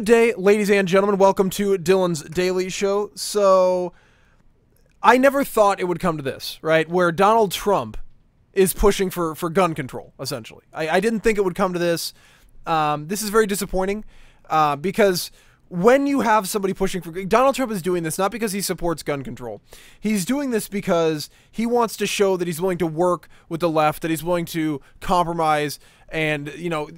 Good day, ladies and gentlemen. Welcome to Dylan's Daily Show. So, I never thought it would come to this, right? Where Donald Trump is pushing for gun control, essentially. I didn't think it would come to this. This is very disappointing because when you have somebody pushing for... Donald Trump is doing this not because he supports gun control. He's doing this because he wants to show that he's willing to work with the left, that he's willing to compromise, and, you know...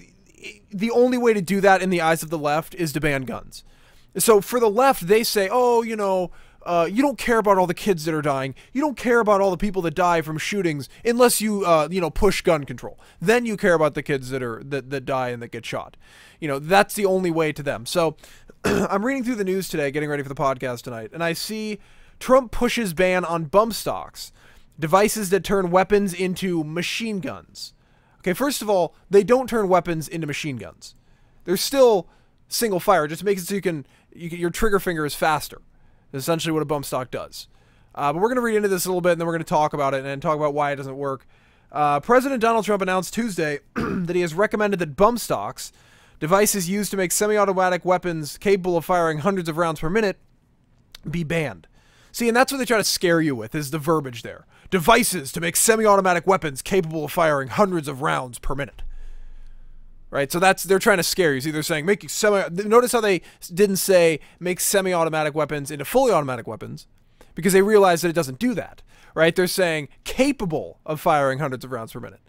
The only way to do that in the eyes of the left is to ban guns. So for the left, they say, oh, you know, you don't care about all the kids that are dying. You don't care about all the people that die from shootings unless you, you know, push gun control. Then you care about the kids that die and that get shot. You know, that's the only way to them. So I'm reading through the news today, getting ready for the podcast tonight, and I see Trump pushes ban on bump stocks, devices that turn weapons into machine guns. Okay, first of all, they don't turn weapons into machine guns. They're still single fire. Just makes it so your trigger finger is faster. That's essentially what a bump stock does. But we're going to read into this a little bit, and then we're going to talk about it and talk about why it doesn't work. President Donald Trump announced Tuesday that he has recommended that bump stocks, devices used to make semi-automatic weapons capable of firing hundreds of rounds per minute, be banned. See, and that's what they try to scare you with, is the verbiage there. Devices to make semi-automatic weapons capable of firing hundreds of rounds per minute. Right? So they're trying to scare you. See, they're saying, notice how they didn't say make semi-automatic weapons into fully automatic weapons, because they realize that it doesn't do that. Right? They're saying capable of firing hundreds of rounds per minute.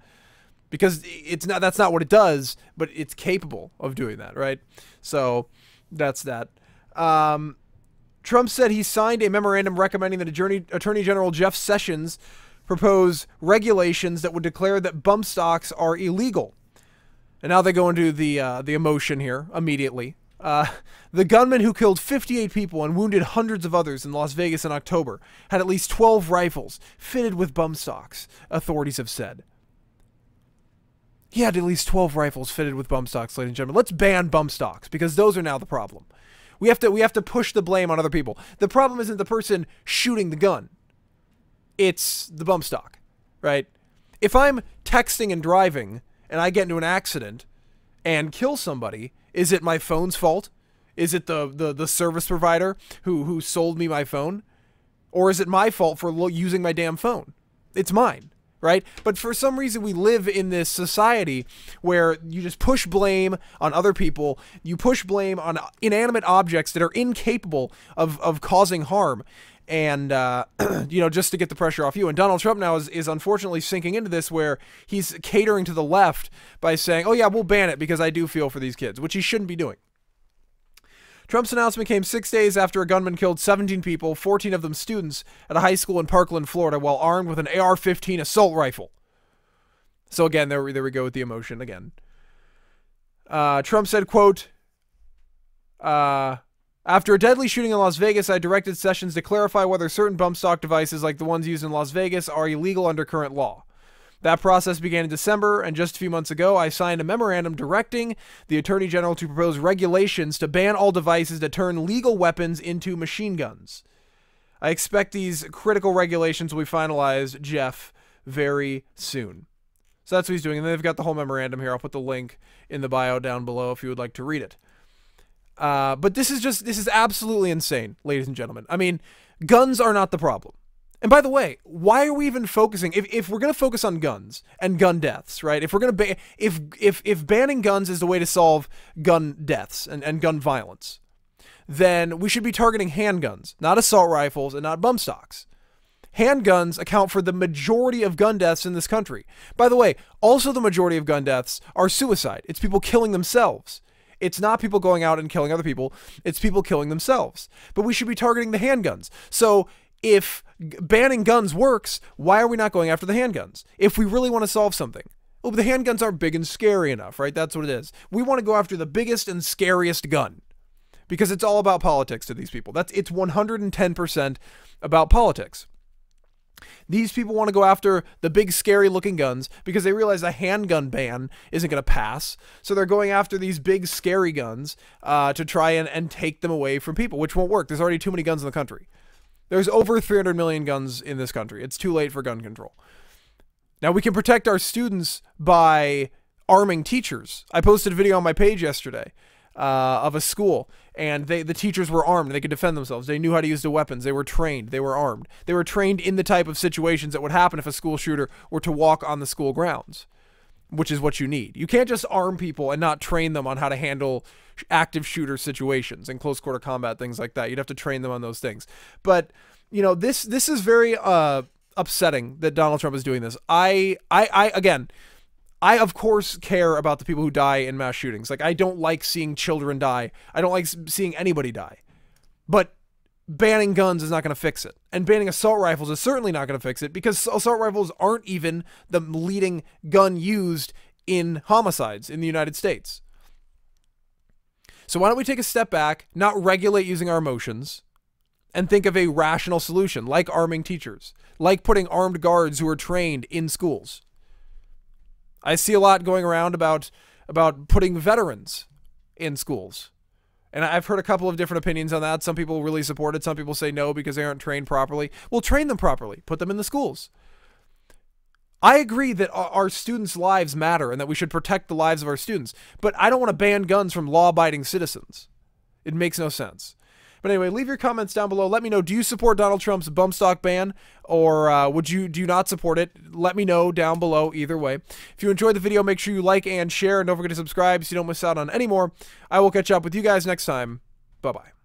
Because that's not what it does, but it's capable of doing that, right? So that's that. Trump said he signed a memorandum recommending that Attorney General Jeff Sessions propose regulations that would declare that bump stocks are illegal. And now they go into the emotion here immediately. The gunman who killed 58 people and wounded hundreds of others in Las Vegas in October had at least 12 rifles fitted with bump stocks, authorities have said. He had at least 12 rifles fitted with bump stocks, ladies and gentlemen. Let's ban bump stocks, because those are now the problem. We have to push the blame on other people. The problem isn't the person shooting the gun. It's the bump stock, right? If I'm texting and driving and I get into an accident and kill somebody, is it my phone's fault? Is it the service provider who sold me my phone? Or is it my fault for using my damn phone? It's mine. Right? But for some reason, we live in this society where you just push blame on other people. You push blame on inanimate objects that are incapable of causing harm. And, you know, just to get the pressure off you. And Donald Trump now is unfortunately sinking into this, where he's catering to the left by saying, oh yeah, we'll ban it because I do feel for these kids, which he shouldn't be doing. Trump's announcement came 6 days after a gunman killed 17 people, 14 of them students, at a high school in Parkland, Florida, while armed with an AR-15 assault rifle. So again, there we go with the emotion again. Trump said, quote, after a deadly shooting in Las Vegas, I directed Sessions to clarify whether certain bump stock devices like the ones used in Las Vegas are illegal under current law. That process began in December, and just a few months ago, I signed a memorandum directing the Attorney General to propose regulations to ban all devices that turn legal weapons into machine guns. I expect these critical regulations will be finalized, Jeff, very soon. So that's what he's doing, and they've got the whole memorandum here. I'll put the link in the bio down below if you would like to read it. But this is absolutely insane, ladies and gentlemen. I mean, guns are not the problem. And by the way, why are we even focusing? If we're going to focus on guns and gun deaths, right? If we're going to if banning guns is the way to solve gun deaths and gun violence, then we should be targeting handguns, not assault rifles and not bump stocks. Handguns account for the majority of gun deaths in this country. By the way, also the majority of gun deaths are suicide. It's people killing themselves. It's not people going out and killing other people. It's people killing themselves. But we should be targeting the handguns. So if banning guns works, why are we not going after the handguns? If we really want to solve something. Well, the handguns aren't big and scary enough, right? That's what it is. We want to go after the biggest and scariest gun, because it's all about politics to these people. It's 110% about politics. These people want to go after the big scary looking guns because they realize a handgun ban isn't going to pass. So they're going after these big scary guns to try and take them away from people, which won't work. There's already too many guns in the country. There's over 300 million guns in this country. It's too late for gun control. Now, we can protect our students by arming teachers. I posted a video on my page yesterday of a school, and the teachers were armed. They could defend themselves. They knew how to use the weapons. They were trained. They were armed. They were trained in the type of situations that would happen if a school shooter were to walk on the school grounds, which is what you need. You can't just arm people and not train them on how to handle active shooter situations and close quarter combat, things like that. You'd have to train them on those things. But, you know, this is very upsetting that Donald Trump is doing this. Again, I, of course, care about the people who die in mass shootings. Like, I don't like seeing children die. I don't like seeing anybody die. But banning guns is not going to fix it. And banning assault rifles is certainly not going to fix it, because assault rifles aren't even the leading gun used in homicides in the United States. So why don't we take a step back, not regulate using our emotions, and think of a rational solution, like arming teachers, like putting armed guards who are trained in schools. I see a lot going around about putting veterans in schools. And I've heard a couple of different opinions on that. Some people really support it. Some people say no because they aren't trained properly. Well, train them properly. Put them in the schools. I agree that our students' lives matter and that we should protect the lives of our students. But I don't want to ban guns from law-abiding citizens. It makes no sense. But anyway, leave your comments down below. Let me know, do you support Donald Trump's bump stock ban, or do you not support it? Let me know down below either way. If you enjoyed the video, make sure you like and share, and don't forget to subscribe so you don't miss out on any more. I will catch up with you guys next time. Bye-bye.